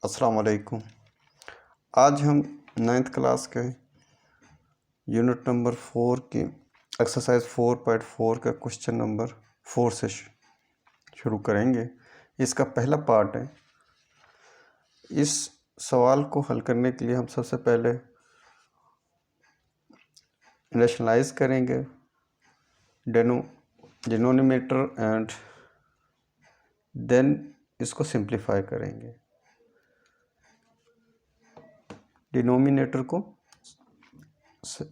अस्सलाम वालेकुम। आज हम 9th क्लास के यूनिट नंबर 4 की एक्सरसाइज 4.4 का क्वेश्चन नंबर 4 से शुरू करेंगे। इसका पहला पार्ट है। इस सवाल को हल करने के लिए हम सबसे पहले रैशनलाइज करेंगे डिनोमिनेटर एंड देन इसको सिंप्लीफाई करेंगे। डिनोमिनेटर को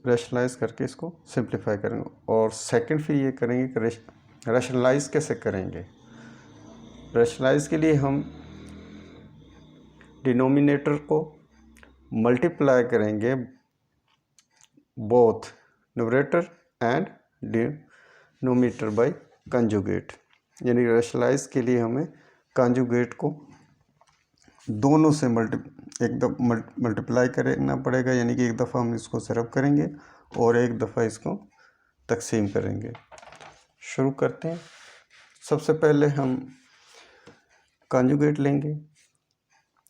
रैशनलाइज करके इसको सिंप्लीफाई करेंगे और सेकंड फिर ये करेंगे कि रैशनलाइज कैसे करेंगे। रैशनलाइज के लिए हम डिनोमिनेटर को मल्टीप्लाई करेंगे both numerator and denominator by conjugate. यानी रैशनलाइज के लिए हमें कंजुगेट को दोनों से मल्टीप्लाई करना पड़ेगा, यानी कि एक दफ़ा हम इसको ज़रब करेंगे और एक दफ़ा इसको तकसीम करेंगे। शुरू करते हैं। सबसे पहले हम कंजुगेट लेंगे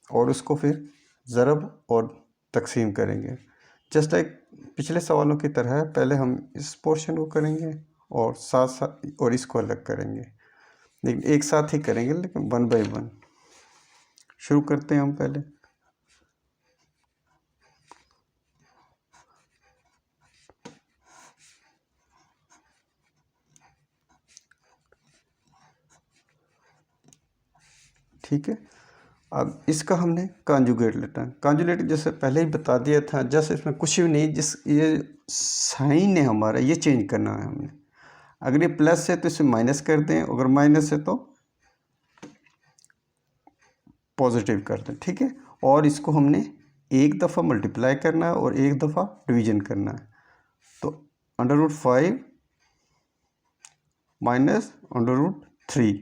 और उसको फिर ज़रब और तकसीम करेंगे। जस्ट लाइक पिछले सवालों की तरह पहले हम इस पोर्शन को करेंगे और साथ साथ और इसको अलग करेंगे, लेकिन एक साथ ही करेंगे, लेकिन 1 बाय 1। शुरू करते हैं हम पहले। ठीक है, अब इसका हमने कॉन्जुगेट लेना है। कॉन्जुगेट जैसे पहले ही बता दिया था, जैसे इसमें कुछ भी नहीं, जिस ये साइन है हमारा ये चेंज करना है हमने। अगर ये प्लस है तो इसे माइनस कर दें, अगर माइनस है तो पॉजिटिव कर दें। ठीक है, और इसको हमने एक दफ़ा मल्टीप्लाई करना है और एक दफ़ा डिवीजन करना है। तो √5 माइनस √3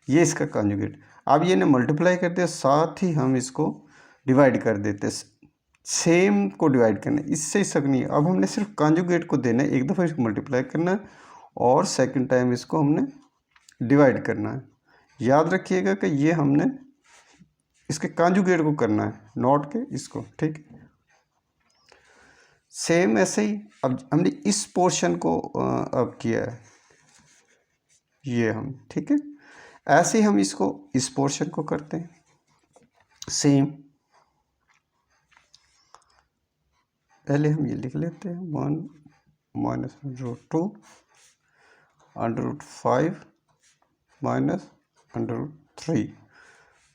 ये इसका कॉन्जुगेट। अब ये ना मल्टीप्लाई करते हैं, साथ ही हम इसको डिवाइड कर देते हैं। सेम को डिवाइड करना है, इससे शक नहीं है। अब हमने सिर्फ कॉन्जुगेट को देना है, एक दफ़ा इसको मल्टीप्लाई करना है और सेकंड टाइम इसको हमने डिवाइड करना है। याद रखिएगा कि ये हमने इसके कॉन्जुगेट को करना है, नॉट के इसको। ठीक, सेम ऐसे ही अब हमने इस पोर्शन को अब किया है ये हम। ठीक है, ऐसे ही हम इसको इस पोर्शन को करते हैं सेम। पहले हम ये लिख लेते हैं 1 माइनस √2 √5 माइनस √3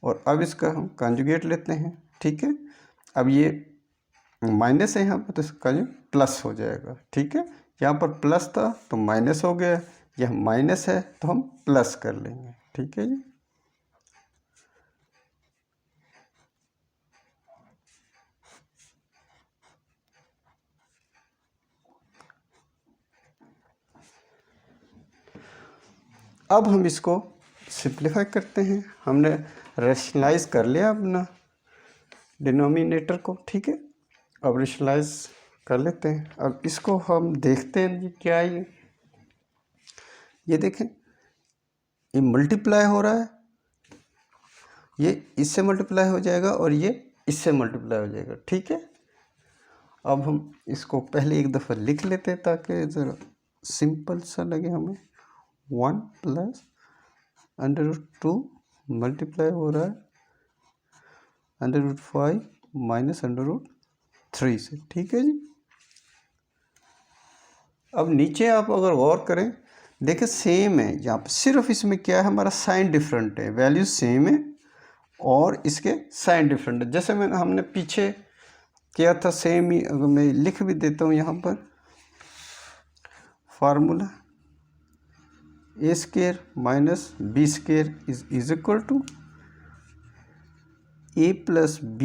और अब इसका हम कॉन्जुगेट लेते हैं। ठीक है, अब ये माइनस है यहाँ पर तो इसका जो प्लस हो जाएगा। ठीक है, यहाँ पर प्लस था तो माइनस हो गया, यह माइनस है तो हम प्लस कर लेंगे। ठीक है जी, अब हम इसको सिंप्लीफाई करते हैं। हमने रैशनलाइज कर लिया अपना डिनोमिनेटर को। ठीक है, अब रैशनलाइज कर लेते हैं। अब इसको हम देखते हैं जी क्या है ये देखें, ये मल्टीप्लाई हो रहा है, ये इससे मल्टीप्लाई हो जाएगा और ये इससे मल्टीप्लाई हो जाएगा। ठीक है, अब हम इसको पहले एक दफ़ा लिख लेते हैं ताकि ज़रा सिंपल सा लगे हमें। 1 प्लस √2 मल्टीप्लाई हो रहा है √5 माइनस √3 से। ठीक है जी, अब नीचे आप अगर गौर करें, देखें सेम है यहाँ पर, सिर्फ इसमें क्या है हमारा साइन डिफरेंट है, वैल्यू सेम है और इसके साइन डिफरेंट है। जैसे मैंने हमने पीछे किया था सेम ही, अगर मैं लिख भी देता हूँ यहाँ पर formula a² minus b² is equal to a plus b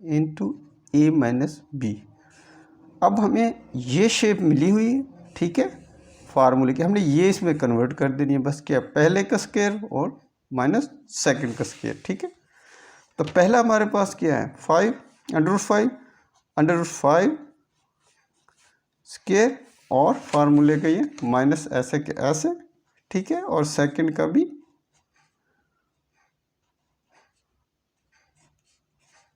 into a minus b। अब हमें ये शेप मिली हुई है। ठीक है, फार्मूले की हमने ये इसमें कन्वर्ट कर देनी है, बस क्या पहले का स्क्वायर और माइनस सेकंड का स्क्वायर। ठीक है, तो पहला हमारे पास क्या है 5 √5 स्क्वायर और फार्मूले का ये माइनस ऐसे के ऐसे। ठीक है, और सेकंड का भी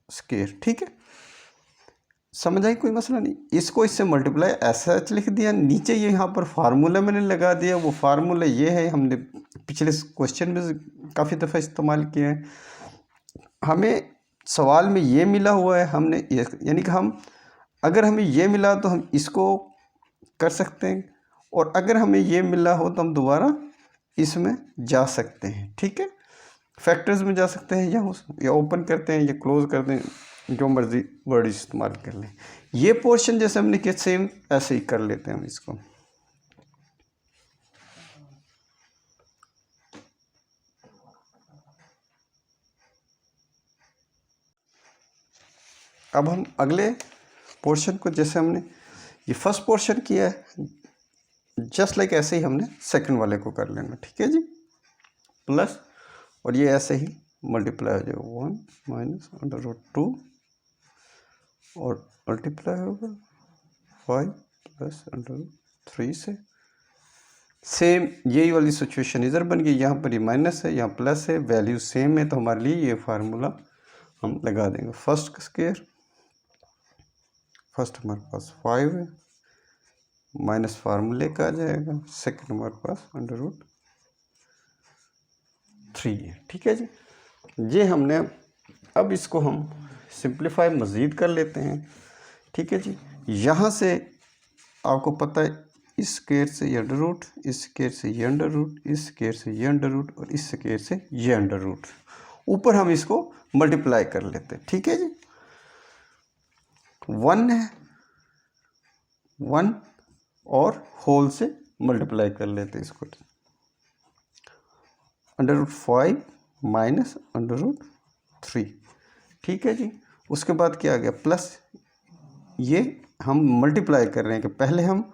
स्क्वायर, ठीक है। समझ आई, कोई मसला नहीं। इसको इससे मल्टीप्लाई ऐसा लिख दिया, नीचे ये यहाँ पर फार्मूला मैंने लगा दिया। वो फार्मूला ये है, हमने पिछले क्वेश्चन में काफ़ी दफ़ा इस्तेमाल किया है। हमें सवाल में ये मिला हुआ है, हमने यानी कि हम अगर हमें ये मिला तो हम इसको कर सकते हैं, और अगर हमें ये मिला हो तो हम दोबारा इसमें जा सकते हैं, ठीक है। फैक्टर्स में जा सकते हैं, या ओपन करते हैं या क्लोज करते हैं, जो मर्जी वर्ड इस्तेमाल कर लें। ये पोर्शन जैसे हमने किया सेम ऐसे ही कर लेते हैं हम इसको। अब हम अगले पोर्शन को, जैसे हमने ये फर्स्ट पोर्शन किया है, जस्ट लाइक ऐसे ही हमने सेकंड वाले को कर लेना, ठीक है जी। प्लस और ये ऐसे ही मल्टीप्लाई हो जाएगा 1 माइनस अंडर रूट 2 और मल्टीप्लाई होगा 5 प्लस अंडर रूट 3 से। सेम यही वाली सिचुएशन इधर बन गई, यहाँ पर ये माइनस है, यहाँ प्लस है, वैल्यू सेम है, तो हमारे लिए ये फार्मूला हम लगा देंगे। फर्स्ट स्क्वायर, फर्स्ट हमारे पास 5 है, माइनस फार्मूले का आ जाएगा, सेकंड हमारे पास अंडर रूट 3 है, ठीक है जी। ये हमने, अब इसको हम सिंप्लीफाई मज़ीद कर लेते हैं, ठीक है जी। यहाँ से आपको पता है, इस स्क्वायर से ये अंडर रूट, इस स्क्वायर से ये अंडर रूट, इस स्क्वायर से ये अंडर रूट और इस स्क्वायर से ये अंडर रूट, ऊपर हम इसको मल्टीप्लाई कर लेते हैं, ठीक है जी। 1 है, 1 और होल से मल्टीप्लाई कर लेते हैं इसको, under root 5 minus under root 3, ठीक है जी। उसके बाद क्या आ गया, प्लस ये हम मल्टीप्लाई कर रहे हैं कि पहले हम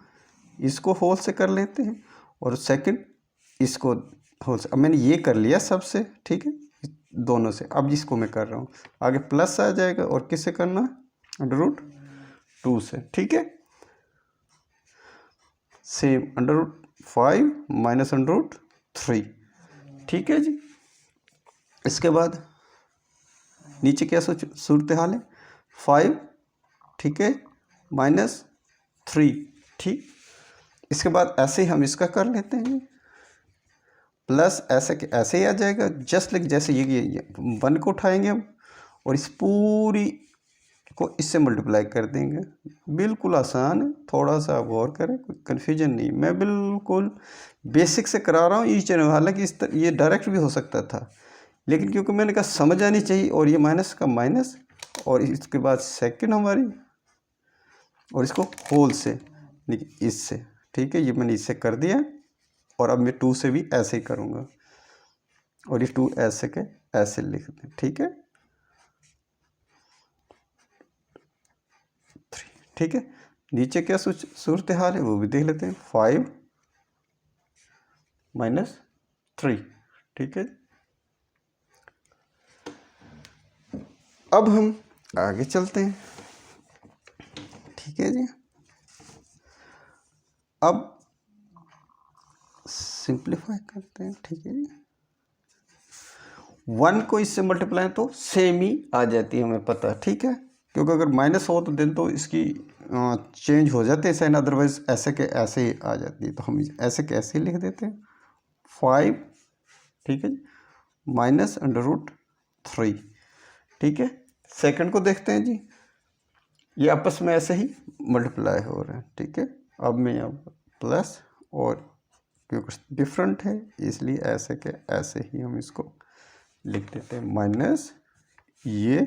इसको होल से कर लेते हैं और सेकंड इसको होल से। अब मैंने ये कर लिया सबसे, ठीक है, दोनों से। अब जिसको मैं कर रहा हूँ आगे प्लस आ जाएगा, और किससे करना, अंडर रूट 2 से, ठीक है। Same under root 5 minus under root 3, ठीक है जी। इसके बाद नीचे क्या सूरत हाल है, 5, ठीक है, माइनस 3, ठीक। इसके बाद ऐसे ही हम इसका कर लेते हैं, प्लस ऐसे के ऐसे ही आ जाएगा, जस्ट लाइक जैसे ये 1 को उठाएंगे हम और इस पूरी को इससे मल्टीप्लाई कर देंगे। बिल्कुल आसान है, थोड़ा सा गौर करें, कोई कन्फ्यूजन नहीं। मैं बिल्कुल बेसिक से करा रहा हूँ ईच एंड, हालांकि ये डायरेक्ट भी हो सकता था, लेकिन क्योंकि मैंने कहा समझ आनी चाहिए, और ये माइनस का माइनस, और इसके बाद सेकंड हमारी, और इसको होल से इससे, ठीक है। ये मैंने इससे कर दिया, और अब मैं 2 से भी ऐसे ही करूँगा, और ये 2 ऐसे के ऐसे लिख दें, ठीक है, 3, ठीक है। नीचे क्या सूरत हाल है वो भी देख लेते हैं, 5 माइनस 3, ठीक है। अब हम आगे चलते हैं, ठीक है जी। अब सिंप्लीफाई करते हैं, ठीक है जी। 1 को इससे मल्टीप्लाई तो सेम ही आ जाती है, हमें पता है, ठीक है, क्योंकि अगर माइनस हो तो दिन तो इसकी चेंज हो जाते हैं साइन, अदरवाइज ऐसे के ऐसे ही आ जाती है, तो हम ऐसे के ऐसे ही लिख देते हैं 5, ठीक है, माइनस अंडर रूट 3, ठीक है। सेकंड को देखते हैं जी, ये आपस में ऐसे ही मल्टीप्लाई हो रहे हैं, ठीक है। अब मैं यहाँ प्लस, और क्योंकि डिफरेंट है इसलिए ऐसे के ऐसे ही हम इसको लिख देते हैं, माइनस ये,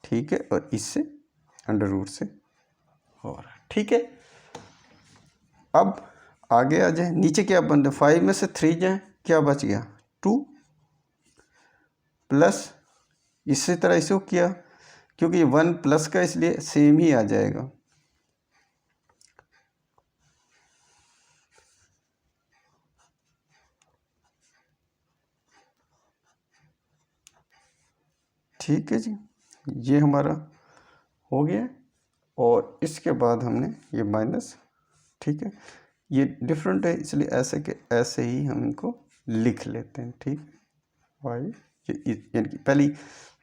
ठीक है, और इससे अंडर रूट से हो रहा है, ठीक है। अब आगे आ जाए, नीचे क्या बन रहा है, 5 में से 3 जाए, क्या बच गया 2, प्लस इसी तरह इसको किया, क्योंकि 1 प्लस का इसलिए सेम ही आ जाएगा, ठीक है जी। ये हमारा हो गया, और इसके बाद हमने ये माइनस, ठीक है, ये डिफरेंट है इसलिए ऐसे के ऐसे ही हम इनको लिख लेते हैं, ठीक, वाई यानी कि पहले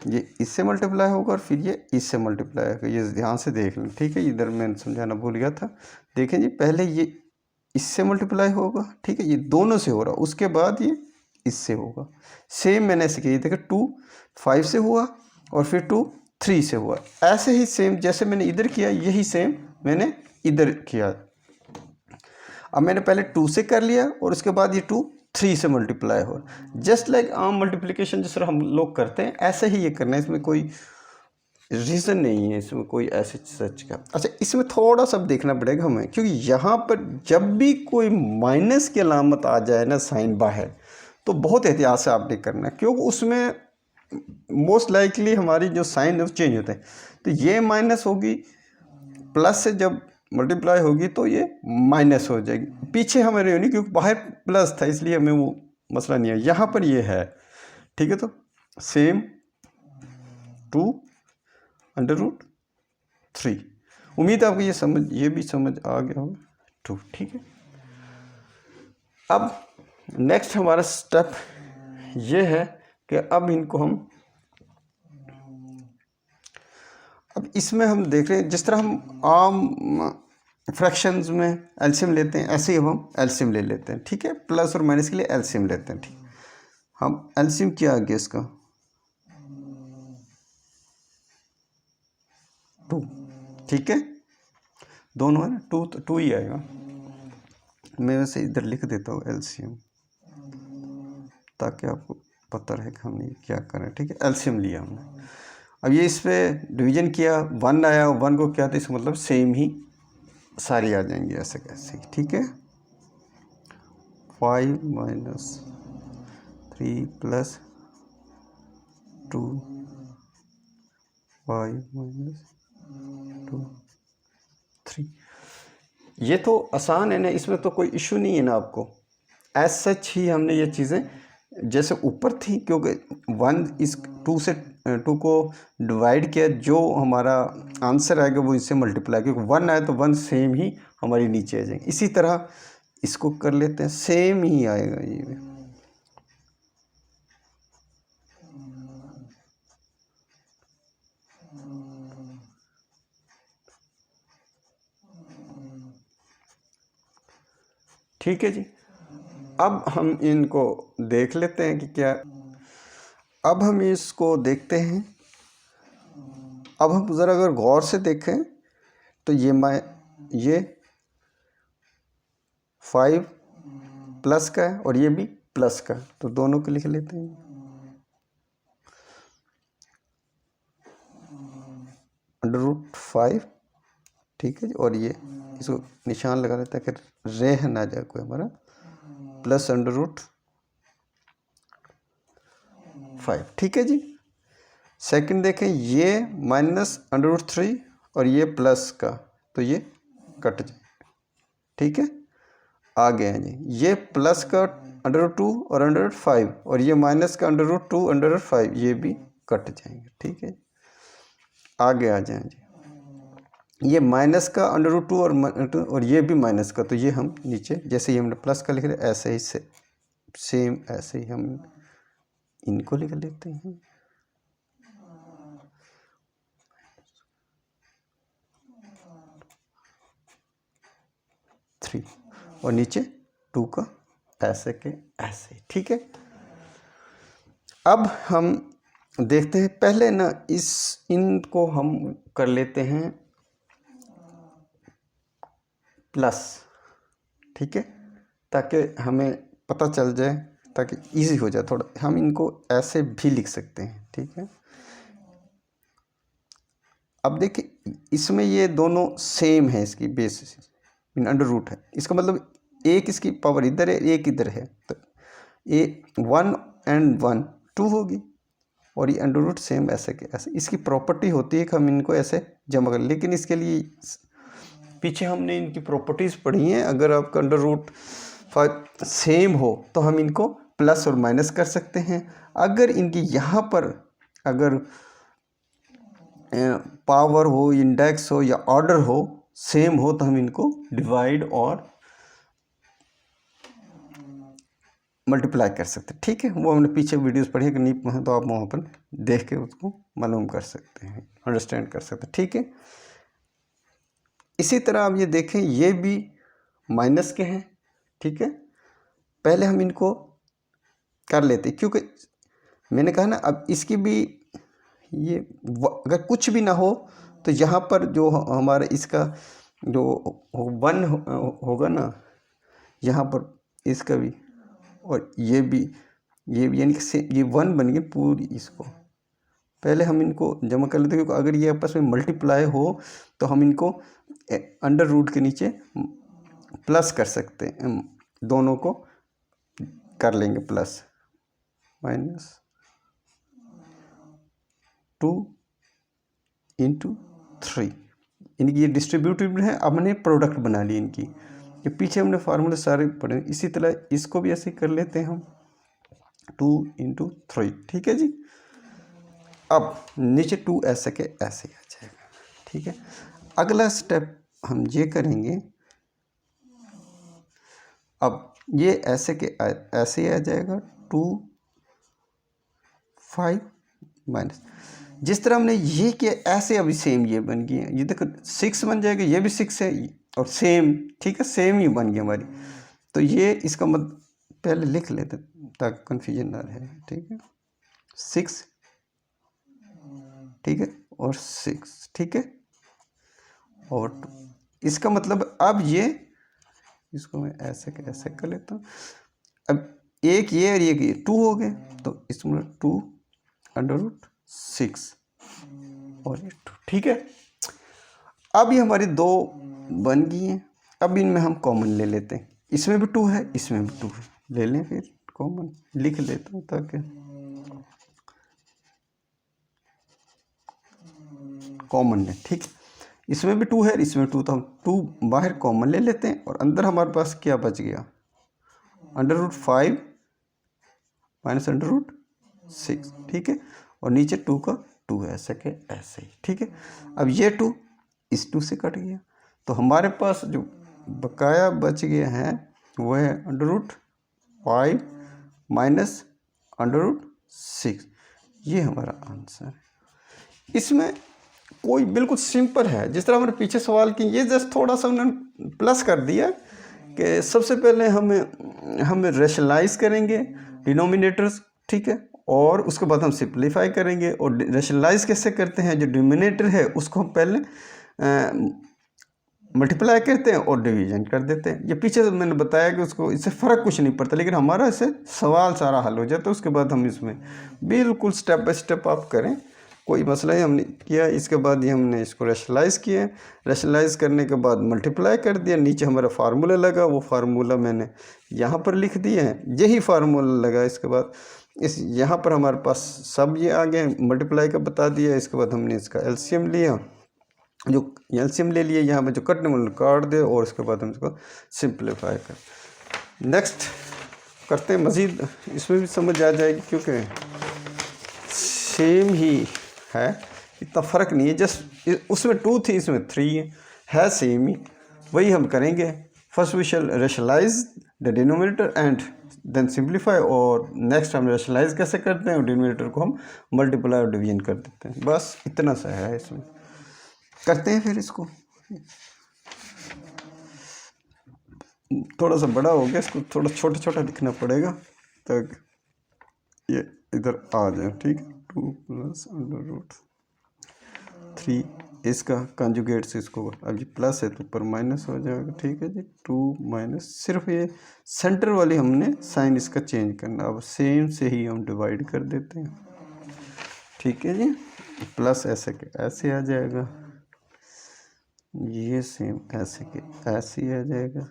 ये इससे मल्टीप्लाई होगा और फिर ये इससे मल्टीप्लाई होगा। ये ध्यान से देख लें, ठीक है। इधर मैंने समझाना भूल गया था। देखें जी, पहले ये इससे मल्टीप्लाई होगा, ठीक है, ये दोनों से हो रहा, उसके बाद ये इससे होगा। सेम मैंने ऐसे किया, देखिए 2 5 से हुआ और फिर 2 3 से हुआ। ऐसे ही सेम जैसे मैंने इधर किया, यही सेम मैंने इधर किया। अब मैंने पहले 2 से कर लिया और उसके बाद ये 2 3 से मल्टीप्लाई हो। जस्ट लाइक आम मल्टीप्लिकेशन जिस तरह हम लोग करते हैं, ऐसे ही ये करना है। इसमें कोई रीज़न नहीं है, इसमें कोई ऐसे सच का। अच्छा, इसमें थोड़ा सा देखना पड़ेगा हमें, क्योंकि यहाँ पर जब भी कोई माइनस की अलामत आ जाए ना साइन बाहर, तो बहुत एहतियात से आपने करना है, क्योंकि उसमें मोस्ट लाइकली हमारी जो साइन है वो चेंज होते हैं। तो ये माइनस होगी, प्लस से जब मल्टीप्लाई होगी तो ये माइनस हो जाएगी। पीछे हमारे नहीं, क्योंकि बाहर प्लस था इसलिए हमें वो मसला नहीं है। यहाँ पर ये है, ठीक है। तो सेम 2 √3। उम्मीद है आपको ये भी समझ आ गया होगा 2, ठीक है। अब नेक्स्ट हमारा स्टेप ये है कि अब इनको अब इसमें हम देख रहे हैं, जिस तरह हम आम फ्रैक्शंस में एलसीएम लेते हैं, ऐसे ही हम एलसीएम ले लेते हैं, ठीक है। प्लस और माइनस के लिए एलसीएम लेते हैं, ठीक। हम एलसीएम क्या आ गया इसका 2, ठीक है। दोनों है ना, 2 तो 2 ही आएगा। मैं वैसे इधर लिख देता हूँ एलसीएम, ताकि आपको पता रहे कि हमने क्या करें, ठीक है। एलसीएम लिया हमने। अब ये इस पर डिवीजन किया, 1 आया, 1 को क्या था, इसका मतलब सेम ही सारी आ जाएंगी, ऐसे कैसे, ठीक है। 5 - 3 + 2 5 - 2 3। ये तो आसान है ना, इसमें तो कोई इशू नहीं है ना आपको। एज सच ही हमने ये चीज़ें जैसे ऊपर थी, क्योंकि 1 इस 2 से 2 को डिवाइड किया, जो हमारा आंसर आएगा वो इससे मल्टीप्लाई, क्योंकि 1 आए तो 1 सेम ही हमारी नीचे आ जाएंगे। इसी तरह इसको कर लेते हैं, सेम ही आएगा ये। ठीक है जी। अब हम इनको देख लेते हैं कि क्या। अब हम इसको देखते हैं। अब हम ज़रा अगर गौर से देखें तो ये 5 प्लस का है और ये भी प्लस का, तो दोनों को लिख लेते हैं √5, ठीक है जी। और ये इसको निशान लगा देता है कि रह ना जाए कोई हमारा, प्लस √5, ठीक है जी। सेकंड देखें, ये -√3 और ये प्लस का, तो ये कट जाए, ठीक है। आ गया है जी, ये प्लस का √2 और √5 और ये माइनस का √2 √5, ये भी कट जाएंगे, ठीक है। आगे आ जाए जी, ये माइनस का √2 और ये भी माइनस का, तो ये हम नीचे जैसे ही हमने प्लस का लिख रहे ऐसे ही सेम ऐसे ही हम इनको लिख लेते हैं। और नीचे 2 का ऐसे के ऐसे, ठीक है। अब हम देखते हैं, पहले ना इनको हम कर लेते हैं प्लस, ठीक है, ताकि हमें पता चल जाए, ताकि इजी हो जाए थोड़ा। हम इनको ऐसे भी लिख सकते हैं, ठीक है। अब देखिए, इसमें ये दोनों सेम है, इसकी बेस √, है। इसका मतलब एक इसकी पावर इधर है, एक इधर है, तो ये 1 और 1 2 होगी, और ये √, सेम ऐसे के ऐसे। इसकी प्रॉपर्टी होती है कि हम इनको ऐसे जमा कर, लेकिन इसके लिए पीछे हमने इनकी प्रॉपर्टीज़ पढ़ी हैं। अगर आपका √5 सेम हो तो हम इनको प्लस और माइनस कर सकते हैं। अगर इनकी यहाँ पर अगर पावर हो, इंडेक्स हो या ऑर्डर हो, सेम हो, तो हम इनको डिवाइड और मल्टीप्लाई कर सकते हैं, ठीक है। वो हमने पीछे वीडियोस पढ़ी है कि नीप में है, तो आप वहाँ पर देख के उसको मालूम कर सकते हैं, अंडरस्टैंड कर सकते हैं, ठीक है। इसी तरह आप ये देखें, ये भी माइनस के हैं, ठीक है। पहले हम इनको कर लेते, क्योंकि मैंने कहा ना, अब इसकी भी ये अगर कुछ भी ना हो तो यहाँ पर जो हमारा इसका जो 1 होगा ना, यहाँ पर इसका भी, और ये भी यानी कि ये 1 बन गई पूरी। इसको पहले हम इनको जमा कर लेते हैं, क्योंकि अगर ये आपस में मल्टीप्लाई हो तो हम इनको अंडर रूट के नीचे प्लस कर सकते हैं, दोनों को कर लेंगे प्लस, -2 × 3, इनकी ये डिस्ट्रीब्यूटिव है। अब हमने प्रोडक्ट बना ली इनकी, ये पीछे हमने फार्मूले सारे पढ़े। इसी तरह इसको भी ऐसे कर लेते हैं हम, 2 × 3, ठीक है जी। अब नीचे 2 ऐसे के ऐसे आ जाएगा, ठीक है। अगला स्टेप हम ये करेंगे, अब ये ऐसे के ऐसे आ जाएगा, 2 5 माइनस, जिस तरह हमने ये किया ऐसे अभी सेम ये बन गई है। ये देखो 6 बन जाएगा, ये भी 6 है और सेम, ठीक है, सेम ही बन गई हमारी। तो ये इसका मतलब पहले लिख लेते ताकि कन्फ्यूजन ना रहे, ठीक है। 6, ठीक है, और 6, ठीक है, और 2, इसका मतलब अब ये, इसको मैं ऐसे कैसे कर लेता हूँ। अब एक ये और ये 2 हो गए, तो इसमें 2 √ 6 और ये 2, ठीक है। अब ये हमारी 2 बन गई हैं। अब इनमें हम कॉमन ले लेते हैं, इसमें भी 2 है, इसमें भी 2 है, ले लें, फिर कॉमन लिख लेता हूँ ताकि कॉमन है, ठीक। इसमें भी 2 है, इसमें 2, तो हम 2 बाहर कॉमन ले लेते हैं, और अंदर हमारे पास क्या बच गया, √5 -√6, ठीक है, और नीचे 2 का 2 ऐसे के ऐसे ही, ठीक है। अब ये 2 इस 2 से कट गया, तो हमारे पास जो बकाया बच गया है वो है √5 -√6, ये हमारा आंसर है। इसमें कोई बिल्कुल सिंपल है, जिस तरह हमने पीछे सवाल किए, ये जस्ट थोड़ा सा उन्होंने प्लस कर दिया कि सबसे पहले हम रेशनलाइज करेंगे डिनोमिनेटर्स, ठीक है, और उसके बाद हम सिंप्लीफाई करेंगे। और रेशनलाइज कैसे करते हैं, जो डिनोमिनेटर है उसको हम पहले मल्टीप्लाई करते हैं और डिवीजन कर देते हैं। ये पीछे मैंने बताया कि उसको इससे फ़र्क कुछ नहीं पड़ता, लेकिन हमारा इससे सवाल सारा हल हो जाता है। उसके बाद हम इसमें बिल्कुल स्टेप बाय स्टेप आप करें, कोई मसला ही हमने किया। इसके बाद ये हमने इसको रेशनलाइज़ किया, रेशनलाइज़ करने के बाद मल्टीप्लाई कर दिया, नीचे हमारा फार्मूला लगा, वो फार्मूला मैंने यहाँ पर लिख दिया है, यही फार्मूला लगा। इसके बाद इस यहाँ पर हमारे पास सब ये आ गए, मल्टीप्लाई का बता दिया। इसके बाद हमने इसका एलसीएम लिया, जो एलसीएम ले लिए, यहाँ पर जो कटने वाले काट दे, और उसके बाद हम इसको सिंप्लीफाई कर नेक्स्ट करते हैं। मज़ीद इसमें भी समझ आ जाएगी, क्योंकि सेम ही है, इतना फ़र्क नहीं है, जस्ट उसमें 2 थी, इसमें 3 है सेम ही, वही हम करेंगे। First we shall rationalise the denominator and then simplify, और नेक्स्ट हम रेशनलाइज कैसे करते हैं और डिनोमिनेटर को हम मल्टीप्लाई और डिवीजन कर देते हैं। बस इतना सा है, इसमें करते हैं। फिर इसको थोड़ा सा बड़ा हो गया, इसको थोड़ा छोटा छोटा लिखना पड़ेगा ताकि ये इधर आ जाए, ठीक है। 2 + √3, इसका कंजुगेट से इसको, अब ये प्लस है तो ऊपर माइनस हो जाएगा, ठीक है जी। 2 - सिर्फ ये सेंटर वाली हमने साइन इसका चेंज करना, अब सेम से ही हम डिवाइड कर देते हैं, ठीक है जी। प्लस ऐसे के ऐसे आ जाएगा, ये सेम ऐसे के ऐसे ही आ जाएगा।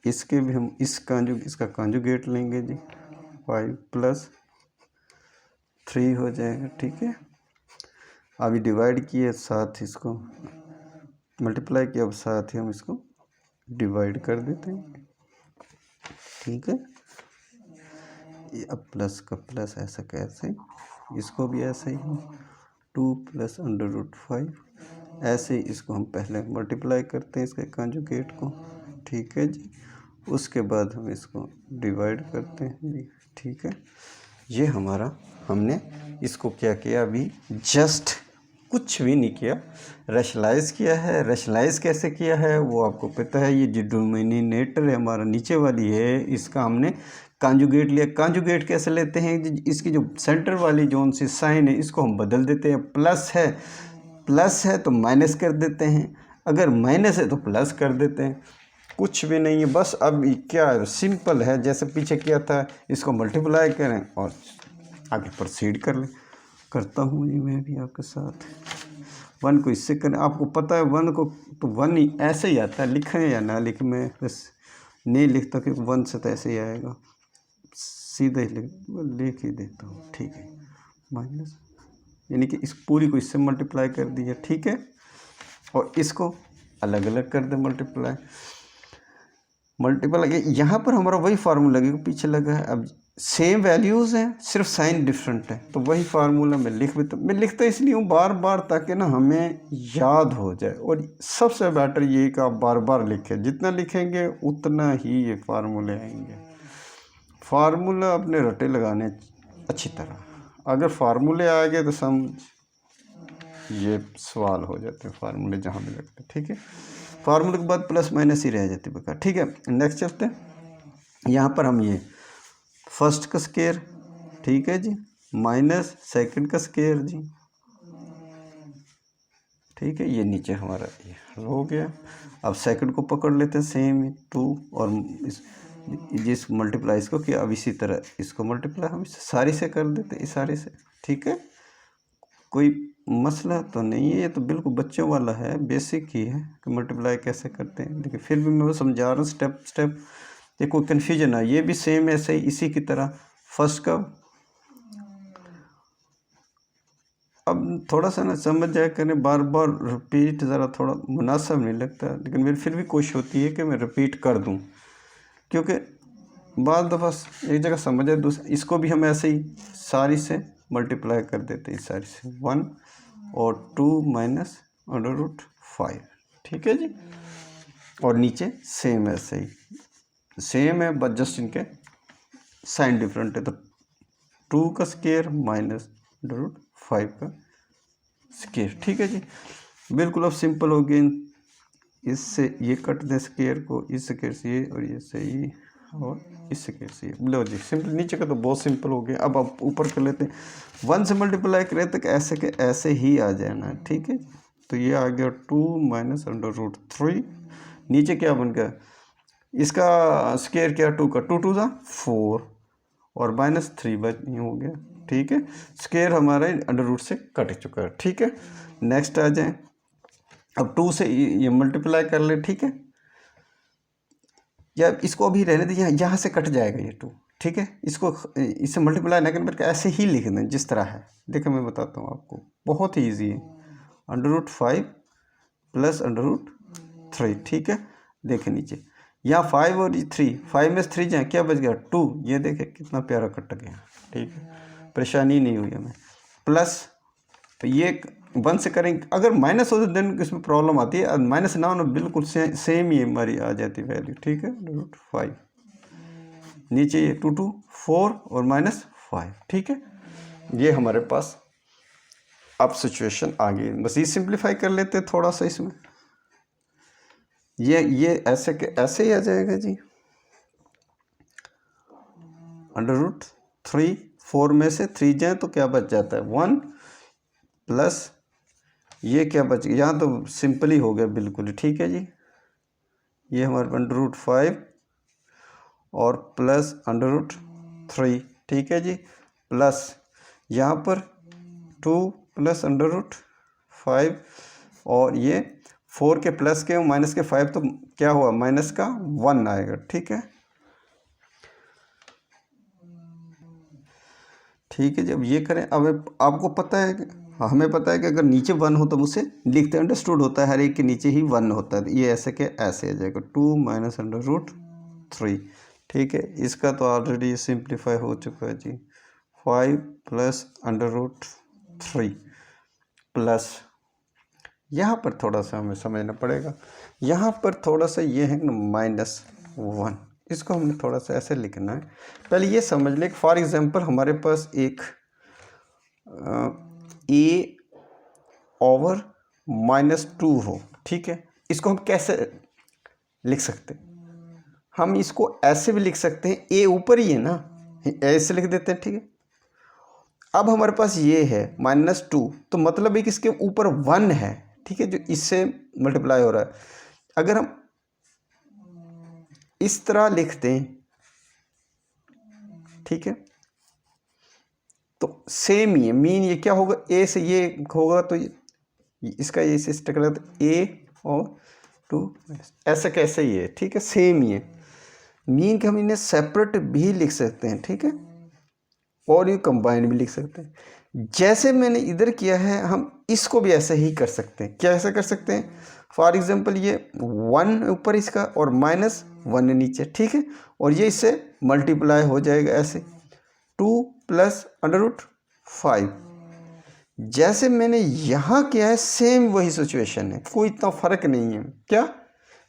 इसके भी हम इसका कंजुगेट लेंगे जी, 5 + 3 हो जाएगा, ठीक है। अभी डिवाइड किए, साथ इसको मल्टीप्लाई किया, अब साथ ही हम इसको डिवाइड कर देते हैं, ठीक है। ये अब प्लस का प्लस ऐसा कैसे, इसको भी ऐसे ही 2 + √5, ऐसे ही इसको हम पहले मल्टीप्लाई करते हैं इसके कंजुगेट को, ठीक है जी। उसके बाद हम इसको डिवाइड करते हैं जी, ठीक है। ये हमारा, हमने इसको क्या किया अभी, जस्ट कुछ भी नहीं किया, रैशनलाइज किया है। रैशनलाइज कैसे किया है वो आपको पता है। ये जो डिनोमिनेटर है हमारा नीचे वाली है, इसका हमने कॉन्जुगेट लिया। कॉन्जुगेट कैसे लेते हैं, इसकी जो सेंटर वाली जोन सी साइन है इसको हम बदल देते हैं। प्लस है तो माइनस कर देते हैं, अगर माइनस है तो प्लस कर देते हैं। कुछ भी नहीं है, बस अब क्या सिंपल है, जैसे पीछे किया था, इसको मल्टीप्लाई करें और आगे प्रोसीड कर लें। करता हूँ ये मैं भी आपके साथ। 1 को इससे करें, आपको पता है 1 को तो 1 ही ऐसे ही आता है, लिखें या ना लिखें, मैं बस नहीं लिखता क्योंकि 1 से तो ऐसे ही आएगा, सीधे ही लिख ही देता हूँ, ठीक है। माइनस यानी कि इस पूरी को इससे मल्टीप्लाई कर दिया, ठीक है, और इसको अलग अलग कर दे मल्टीप्लाई। यहाँ पर हमारा वही फार्मूला लगेगा पीछे लगा है। अब सेम वैल्यूज़ हैं, सिर्फ साइन डिफरेंट है, तो वही फार्मूला मैं लिखता इसलिए हूँ बार बार, ताकि ना हमें याद हो जाए। और सबसे बेटर ये कि आप बार बार लिखें, जितना लिखेंगे उतना ही ये फार्मूले आएंगे। फार्मूला अपने रटे लगाने अच्छी तरह, अगर फार्मूले आ गए तो समझ ये सवाल हो जाते हैं, फार्मूले जहाँ भी लगते हैं, ठीक है। फार्मूले के बाद प्लस माइनस ही रह जाती बेकार, ठीक है। नेक्स्ट चलते हैं। यहाँ पर हम ये फर्स्ट का स्केयर, ठीक है जी, माइनस सेकंड का स्केयर जी, ठीक है। ये नीचे हमारा ये हो गया। अब सेकंड को पकड़ लेते हैं सेम 2 और जिस मल्टीप्लाई इसको किया, अब इसी तरह इसको मल्टीप्लाई हम सारी से कर देते हैं, इस सारी से, ठीक है। कोई मसला तो नहीं है, ये तो बिल्कुल बच्चों वाला है, बेसिक ही है कि मल्टीप्लाई कैसे करते हैं, लेकिन फिर भी मैं वो समझा रहा हूँ स्टेप स्टेप, ये कोई कन्फ्यूजन है। ये भी सेम ऐसे ही इसी की तरह फर्स्ट का। अब थोड़ा सा ना समझ जाए करें, बार बार रिपीट ज़रा थोड़ा मुनासिब नहीं लगता, लेकिन मेरी फिर भी कोशिश होती है कि मैं रिपीट कर दूं, क्योंकि बाद दफ़ा एक जगह समझ है, दूसरा इसको भी हम ऐसे ही सारी से मल्टीप्लाई कर देते हैं, सारी से 1 और 2 माइनस √5, ठीक है जी। और नीचे सेम ऐसे ही सेम है, बस जस्ट इनके साइन डिफरेंट है, तो 2 का स्केयर माइनस √5 का स्केयर, ठीक है जी। बिल्कुल अब सिंपल हो गया। इससे ये कट दें स्केयर को, इस स्केयर से ये, और ये से ये, और इस स्केयर से ये, लो जी सिंपल। नीचे का तो बहुत सिंपल हो गया। अब आप ऊपर कर लेते हैं, 1 से मल्टीप्लाई करें तो ऐसे के ऐसे ही आ जाना है, ठीक है। तो ये आ गया 2 माइनस √3। नीचे क्या बन गया, इसका स्केयर क्या, 2 का, 2 2 4 और -3 हो गया, ठीक है। स्केयर हमारा √√ से कट चुका है, ठीक है। नेक्स्ट आ जाए, अब 2 से ये मल्टीप्लाई कर ले, ठीक है, या इसको अभी रहने दीजिए, यहाँ से कट जाएगा ये 2, ठीक है। इसको इससे मल्टीप्लाई ना करके ऐसे ही लिख दें जिस तरह है। देखो मैं बताता हूँ आपको, बहुत ही ईजी है। √5 प्लस √3, ठीक है। देखें नीचे यहाँ 5 और 3, 5 में से 3 जाए, क्या बच गया 2, ये देखें कितना प्यारा कट गया, ठीक है, परेशानी नहीं हुई हमें। प्लस तो ये 1 से करेंगे, अगर माइनस हो तो देन इसमें प्रॉब्लम आती है, माइनस ना होना बिल्कुल सेम ही हमारी आ जाती वैल्यू, ठीक है। √5 नीचे ये 2 2 4 और -5, ठीक है। ये हमारे पास अब सिचुएशन आ गई। बस ये सिंप्लीफाई कर लेते हैं थोड़ा सा इसमें, ये ऐसे के ऐसे ही आ जाएगा जी। √3, 4 में से 3 जाए तो क्या बच जाता है 1, प्लस ये क्या बच गया, यहाँ तो सिंपल ही हो गया बिल्कुल, ठीक है जी। ये हमारे √5 और प्लस √3, ठीक है जी, प्लस यहाँ पर 2 प्लस √5 और ये 4 के प्लस के माइनस के 5, तो क्या हुआ माइनस का 1 आएगा, ठीक है। ठीक है, जब ये करें, अब आपको पता है कि हमें पता है कि अगर नीचे 1 हो तो उसे लिखते अंडरस्टूड होता है, हर एक के नीचे ही 1 होता है, ये ऐसे के ऐसे आ जाएगा 2 माइनस √3, ठीक है। इसका तो ऑलरेडी सिंप्लीफाई हो चुका है जी। 5 प्लस √3 प्लस, यहाँ पर थोड़ा सा हमें समझना पड़ेगा, यहाँ पर थोड़ा सा ये है -1, इसको हमने थोड़ा सा ऐसे लिखना है। पहले ये समझ लें कि फॉर एग्जांपल हमारे पास एक ए ओवर -2 हो, ठीक है। इसको हम कैसे लिख सकते हैं? हम इसको ऐसे भी लिख सकते हैं, ए ऊपर ही है ना, ऐसे लिख देते हैं, ठीक है। अब हमारे पास ये है -2, तो मतलब है कि इसके ऊपर 1 है, ठीक है, जो इससे मल्टीप्लाई हो रहा है। अगर हम इस तरह लिखते हैं, ठीक है, तो सेम ही है। मीन ये क्या होगा, ए से ये होगा तो इसका ये सिस्टम करता है ए और 2, ऐसा कैसे ही है, ठीक है, सेम ही है। मीन के हम इन्हें सेपरेट भी लिख सकते हैं, ठीक है, और ये कंबाइन भी लिख सकते हैं। जैसे मैंने इधर किया है, हम इसको भी ऐसे ही कर सकते हैं। कैसे कर सकते हैं? फॉर एग्जांपल ये 1 ऊपर इसका और -1 नीचे, ठीक है, और ये इससे मल्टीप्लाई हो जाएगा ऐसे 2 + √5। जैसे मैंने यहाँ किया है, सेम वही सिचुएशन है, कोई इतना फ़र्क नहीं है। क्या?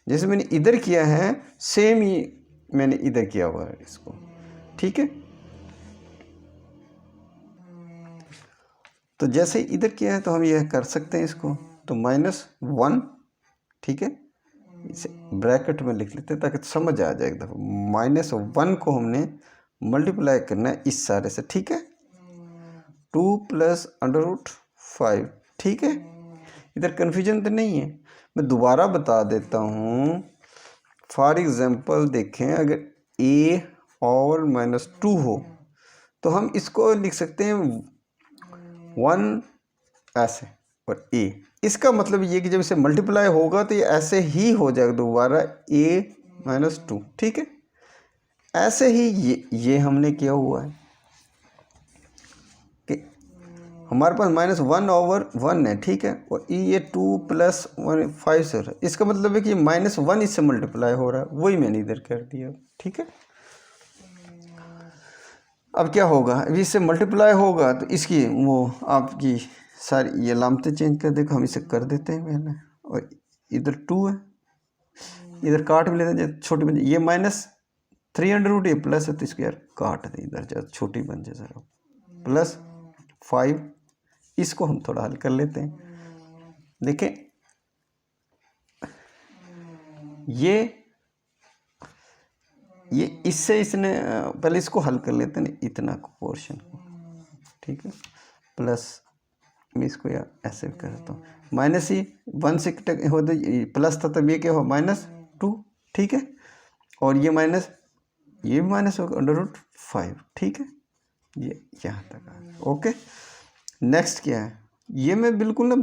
जैसे मैंने इधर किया है, सेम ही मैंने इधर किया हुआ है इसको, ठीक है। तो जैसे इधर किया है तो हम यह कर सकते हैं इसको, तो -1, ठीक है, इसे ब्रैकेट में लिख लेते हैं ताकि समझ आ जाए एकदम। -1 को हमने मल्टीप्लाई करना है इस सारे से, ठीक है, 2 + √5, ठीक है। इधर कन्फ्यूजन तो नहीं है। मैं दोबारा बता देता हूँ। फॉर एग्जांपल देखें, अगर a और -2 हो तो हम इसको लिख सकते हैं 1 ऐसे और a। इसका मतलब ये कि जब इसे मल्टीप्लाई होगा तो ये ऐसे ही हो जाएगा दोबारा a -2, ठीक है। ऐसे ही ये हमने किया हुआ है कि हमारे पास -1/1 है, ठीक है, और ये 2 + 5 से हो रहा है। इसका मतलब है कि -1 इससे मल्टीप्लाई हो रहा है, वही मैंने इधर कर दिया, ठीक है। अब क्या होगा, अभी इससे मल्टीप्लाई होगा तो इसकी वो आपकी सारी ये लामते चेंज कर देखो, हम इसे कर देते हैं पहले, और इधर 2 है, इधर काट भी लेते हैं, छोटी बन जाए ये -300, ये प्लस है तो इसको यार काट दे इधर, जब छोटी बन जाए सर, +5। इसको हम थोड़ा हल कर लेते हैं। देखें ये इससे इसने पहले इसको हल कर लेते हैं इतना पोर्शन को, ठीक है, प्लस मैं इसको यार ऐसे करता हूँ, -1 से हो तो प्लस था, तब ये क्या हो -2, ठीक है, और ये माइनस होगा √5, ठीक है। ये यहाँ तक आ, ओके। नेक्स्ट क्या है, ये मैं बिल्कुल ना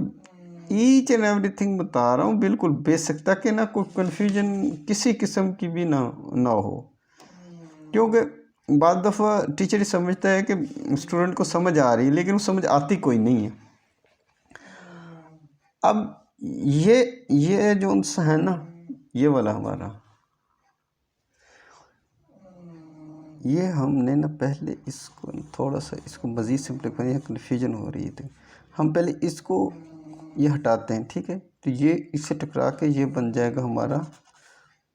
ईच एंड एवरीथिंग बता रहा हूँ, बिल्कुल बेसिक, ताकि ना कोई कन्फ्यूजन किसी किस्म की भी ना हो, क्योंकि बाद दफ़ा टीचर समझता है कि स्टूडेंट को समझ आ रही है, लेकिन वो समझ आती कोई नहीं है। अब ये जो सा है ना, ये वाला हमारा, ये हमने ना पहले इसको थोड़ा सा इसको मज़ीद सिंपलीफाई, यहाँ कन्फ्यूजन हो रही थी। हम पहले इसको ये हटाते हैं, ठीक है, तो ये इससे टकरा के ये बन जाएगा हमारा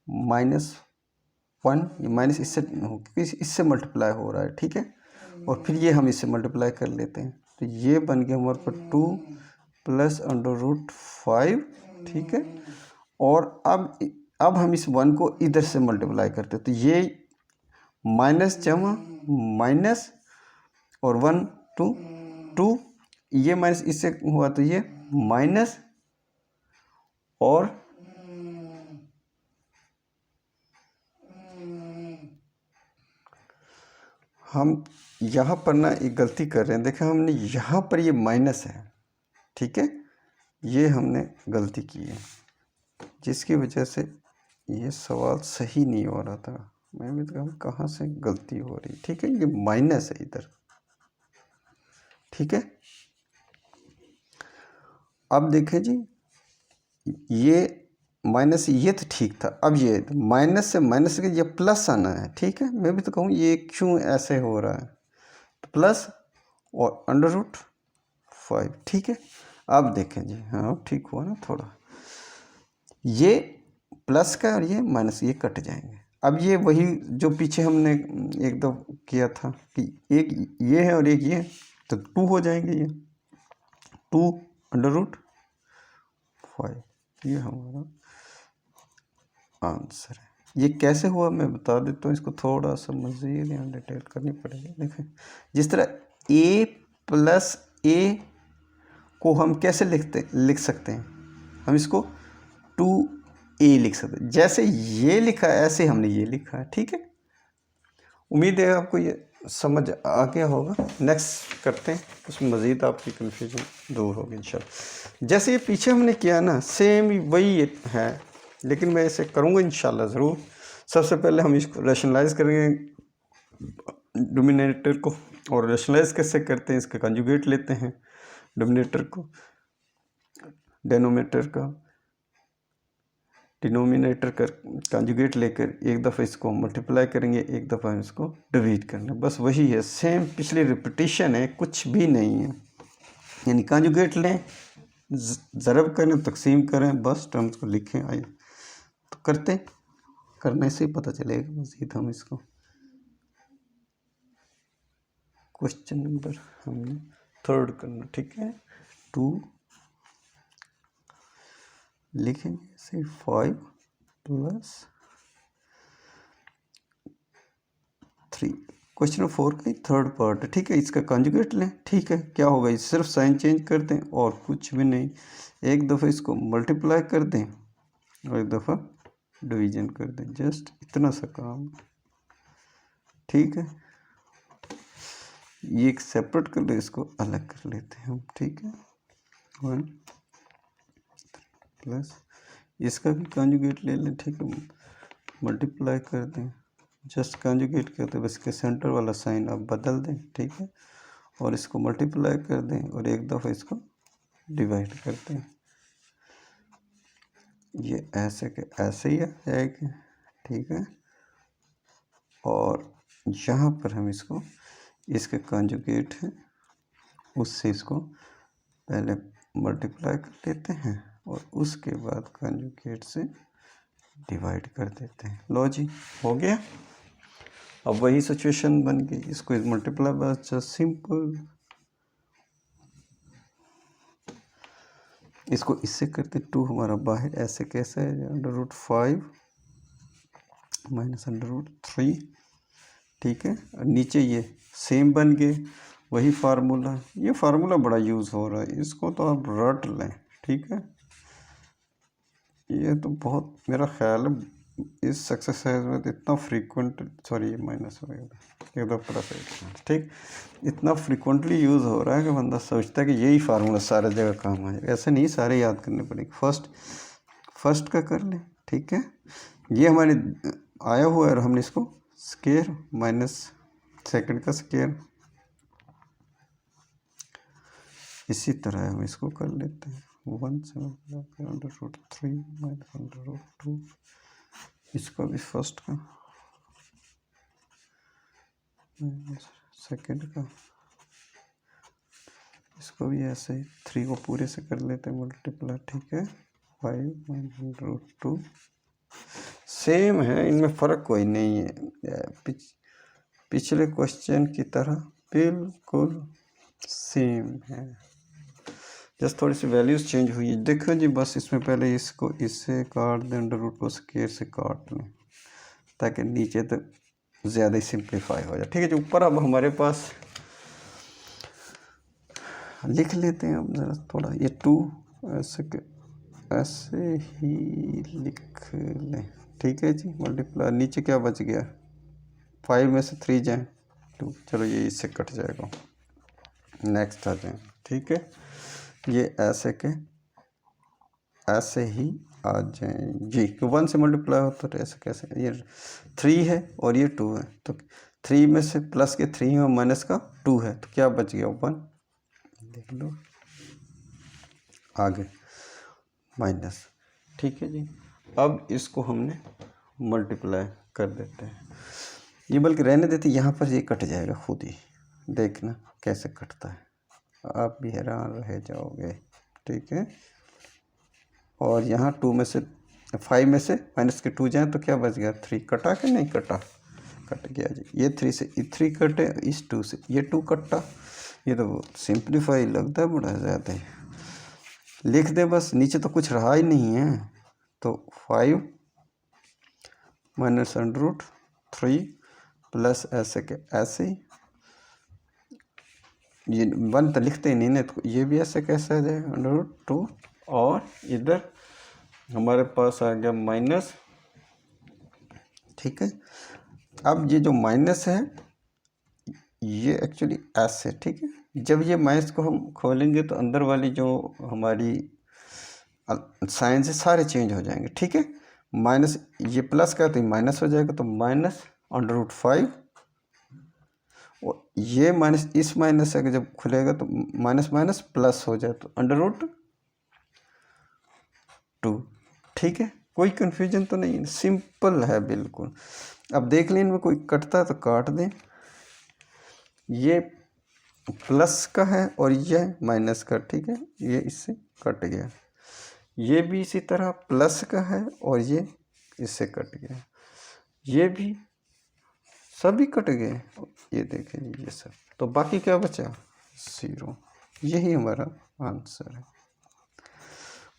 -1, ये माइनस इससे क्योंकि इससे मल्टीप्लाई हो रहा है, ठीक है, और फिर ये हम इससे मल्टीप्लाई कर लेते हैं, तो ये बन गया हमारे पास 2 + √5, ठीक है। और अब हम इस 1 को इधर से मल्टीप्लाई करते हैं, तो ये माइनस जमा माइनस और 1 2, ये माइनस इससे हुआ तो ये माइनस, और हम यहाँ पर ना एक गलती कर रहे हैं। देखें, हमने यहाँ पर ये माइनस है, ठीक है, ये हमने गलती की है, जिसकी वजह से ये सवाल सही नहीं हो रहा था। मैं भी तो कहाँ से गलती हो रही, ठीक है, ये माइनस है इधर, ठीक है। अब देखें जी, ये माइनस ये तो ठीक था, अब ये माइनस से माइनस के ये प्लस आना है, ठीक है। मैं भी तो कहूँ ये क्यों ऐसे हो रहा है, तो प्लस और √5, ठीक है। अब देखें जी, हाँ अब ठीक हुआ ना थोड़ा, ये प्लस का और ये माइनस ये कट जाएंगे। अब ये वही जो पीछे हमने एक दो किया था कि एक ये है और एक ये है, तो 2 हो जाएंगे ये 2√5, ये हमारा आंसर है। ये कैसे हुआ मैं बता देता हूँ, इसको थोड़ा सा मज़ीद यहाँ डिटेल करनी पड़ेगी। देखें, जिस तरह a + a को हम कैसे लिख सकते हैं, हम इसको 2a लिख सकते हैं। जैसे ये लिखा है ऐसे हमने ये लिखा है, ठीक है। उम्मीद है आपको ये समझ आ गया होगा। नेक्स्ट करते हैं, उसमें मज़ीद आपकी कन्फ्यूजन दूर होगी इंशाल्लाह। जैसे ये पीछे हमने किया ना, सेम वही है, लेकिन मैं इसे करूँगा इंशाल्लाह ज़रूर। सबसे पहले हम इसको रैशनलाइज करेंगे डोमिनेटर को, और रैशनलाइज कैसे करते हैं, इसका कंजुगेट लेते हैं डोमिनेटर को डिनोमिनेटर का, डिनोमिनेटर का कंजुगेट लेकर एक दफ़ा इसको मल्टीप्लाई करेंगे, एक दफ़ा इसको डिवाइड करना, बस वही है, सेम पिछली रिपीटिशन है, कुछ भी नहीं है। यानी कंजुगेट लें, ज़रब करें, तकसीम करें, बस टर्म्स को लिखें। आइए तो करने से ही पता चलेगा मज़ीद। हम इसको क्वेश्चन नंबर हमने 3 करना, ठीक है। 2 लिखेंगे से 5 + 3। क्वेश्चन नंबर 4 का 3rd पार्ट है, ठीक है। इसका कंजुगेट लें, ठीक है। क्या होगा, ये सिर्फ साइन चेंज कर दें और कुछ भी नहीं। एक दफ़ा इसको मल्टीप्लाई कर दें और एक दफ़ा डिवीजन कर दें, जस्ट इतना सा काम, ठीक है। ये एक सेपरेट कर ले, इसको अलग कर लेते हैं हम, ठीक है। 1 प्लस इसका भी कंजुगेट ले लें, ठीक है। मल्टीप्लाई कर दें, जस्ट कंजुगेट करते, बस इसके सेंटर वाला साइन आप बदल दें, ठीक है। और इसको मल्टीप्लाई कर दें और एक दफ़ा इसको डिवाइड कर दें। ये ऐसे के ऐसे ही आ जाएगा, ठीक है। और यहाँ पर हम इसको इसके कंजुगेट है, उससे इसको पहले मल्टीप्लाई कर लेते हैं और उसके बाद कंजुगेट से डिवाइड कर देते हैं। लो जी, हो गया। अब वही सिचुएशन बन गई, इसको मल्टीप्लाई बस जस्ट सिंपल, इसको इससे करते 2 हमारा बाहर, ऐसे कैसे है, √5 - √3, ठीक है। और नीचे ये सेम बन गए, वही फार्मूला। ये फार्मूला बड़ा यूज़ हो रहा है, इसको तो आप रट लें, ठीक है। ये तो बहुत, मेरा ख्याल है इस एक्सरसाइज में तो इतना फ्रीक्वेंट, सॉरी ये माइनस हो गया, एक दो प्लस, ठीक, इतना फ्रीक्वेंटली यूज़ हो रहा है कि बंदा सोचता है कि यही फार्मूला सारे जगह काम आ जाए। ऐसे नहीं, सारे याद करने पड़ेंगे। फर्स्ट का कर लें, ठीक है। ये हमारे आया हुआ है और हमने इसको स्केयर माइनस सेकंड का स्केयर, इसी तरह हम इसको कर लेते हैं 1/√3 - √2, इसको भी फर्स्ट का सेकंड का, इसको भी ऐसे ही 3 को पूरे से कर लेते हैं मल्टीप्लाई, ठीक है। 5 - √2 सेम है, इनमें फ़र्क कोई नहीं है, पिछले क्वेश्चन की तरह बिल्कुल सेम है, जस्ट थोड़ी सी वैल्यूज़ चेंज हुई है। देखो जी, बस इसमें पहले इसको इससे काट दें, √ को स्केयर से काट लें, ताकि नीचे तक ज़्यादा ही सिंप्लीफाई हो जाए, ठीक है। जो ऊपर अब हमारे पास लिख लेते हैं अब ज़रा थोड़ा, ये 2 ऐसे ही लिख लें, ठीक है जी। मल्टीप्लाई, नीचे क्या बच गया, 5 में से 3 जाएँ 2, चलो ये इससे कट जाएगा, नेक्स्ट आ जाए, ठीक है। ये ऐसे के ऐसे ही आ जाए जी, 1 से मल्टीप्लाई होता तो ऐसे कैसे, ये 3 है और ये 2 है, तो 3 में से प्लस के 3 है और माइनस का 2 है, तो क्या बच गया, 1, देख लो आगे माइनस, ठीक है जी। अब इसको हमने मल्टीप्लाई कर देते हैं, ये बल्कि रहने देते, यहाँ पर ये कट जाएगा खुद ही, देखना कैसे कटता है, आप भी हैरान रह जाओगे, ठीक है। और यहाँ 2 में से 5 में से माइनस के 2 जाए तो क्या बच गया 3, कटा कि नहीं कटा, कट गया जी। ये 3 से ये 3 कटे, इस 2 से ये 2 कटा। ये तो सिंप्लीफाई लगता है बड़ा ज़्यादा ही, लिख दे बस, नीचे तो कुछ रहा ही नहीं है। तो 5 माइनस √3 प्लस ऐसे के ऐसे ही, ये 1 तो लिखते ही नहीं ना, तो ये भी ऐसे कैसे आ जाए √2, और इधर हमारे पास आ गया माइनस। ठीक है, अब ये जो माइनस है ये एक्चुअली ऐसे, ठीक है, जब ये माइनस को हम खोलेंगे तो अंदर वाली जो हमारी साइन से सारे चेंज हो जाएंगे। ठीक है, माइनस ये प्लस का तो माइनस हो जाएगा, तो माइनस √5, और ये माइनस इस माइनस से जब खुलेगा तो माइनस माइनस प्लस हो जाए तो √2। ठीक है, कोई कन्फ्यूजन तो नहीं है, सिंपल है बिल्कुल। अब देख लें इनमें कोई कटता है तो काट दें, ये प्लस का है और यह माइनस का। ठीक है, ये इससे कट गया, ये भी इसी तरह प्लस का है और ये इससे कट गया, ये भी सभी कट गए। ये देखें जी, ये सब, तो बाकी क्या बचा 0। यही हमारा आंसर है,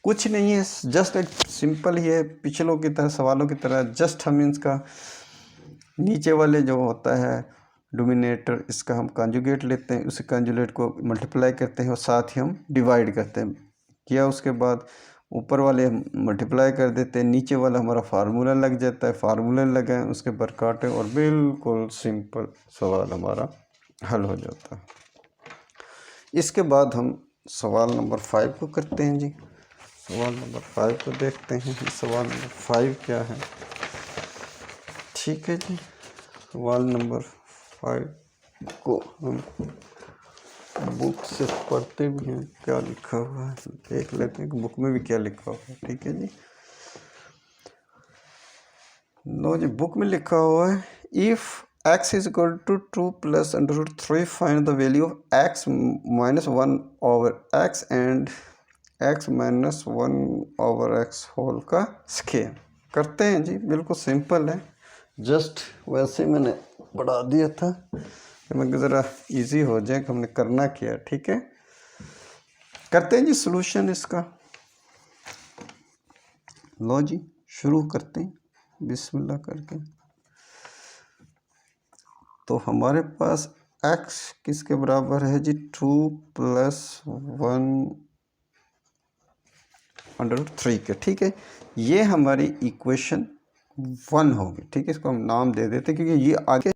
कुछ नहीं है, जस्ट एक सिंपल ही है, पिछलों की तरह सवालों की तरह। जस्ट हम इसका नीचे वाले जो होता है डोमिनेटर, इसका हम कंजुगेट लेते हैं, उस कंजुगेट को मल्टीप्लाई करते हैं और साथ ही हम डिवाइड करते हैं, किया उसके बाद ऊपर वाले हम मल्टीप्लाई कर देते हैं, नीचे वाला हमारा फार्मूला लग जाता है, फार्मूला लगाएं उसके पर काटें और बिल्कुल सिंपल सवाल हमारा हल हो जाता है। इसके बाद हम सवाल नंबर 5 को करते हैं जी। सवाल नंबर 5 को देखते हैं, सवाल नंबर 5 क्या है। ठीक है जी, सवाल नंबर 5 को हम बुक से पढ़ते भी हैं, क्या लिखा हुआ है देख लेते हैं कि बुक में भी क्या लिखा हुआ है। ठीक है जी, लो जी, बुक में लिखा हुआ है if x is equal to 2 plus √3 find the value of x minus 1 over x and x minus 1 over x whole का स्क्वायर। करते हैं जी, बिल्कुल सिंपल है, जस्ट वैसे मैंने बढ़ा दिया था मैं ज़रा इजी हो जाए कि हमने करना क्या। ठीक है, करते हैं जी सॉल्यूशन इसका। लो जी, शुरू करते हैं बिस्मिल्लाह करके। तो हमारे पास x किसके बराबर है जी 2 प्लस 1/3 के। ठीक है, ये हमारी इक्वेशन 1 होगी। ठीक है, इसको हम नाम दे देते क्योंकि ये आगे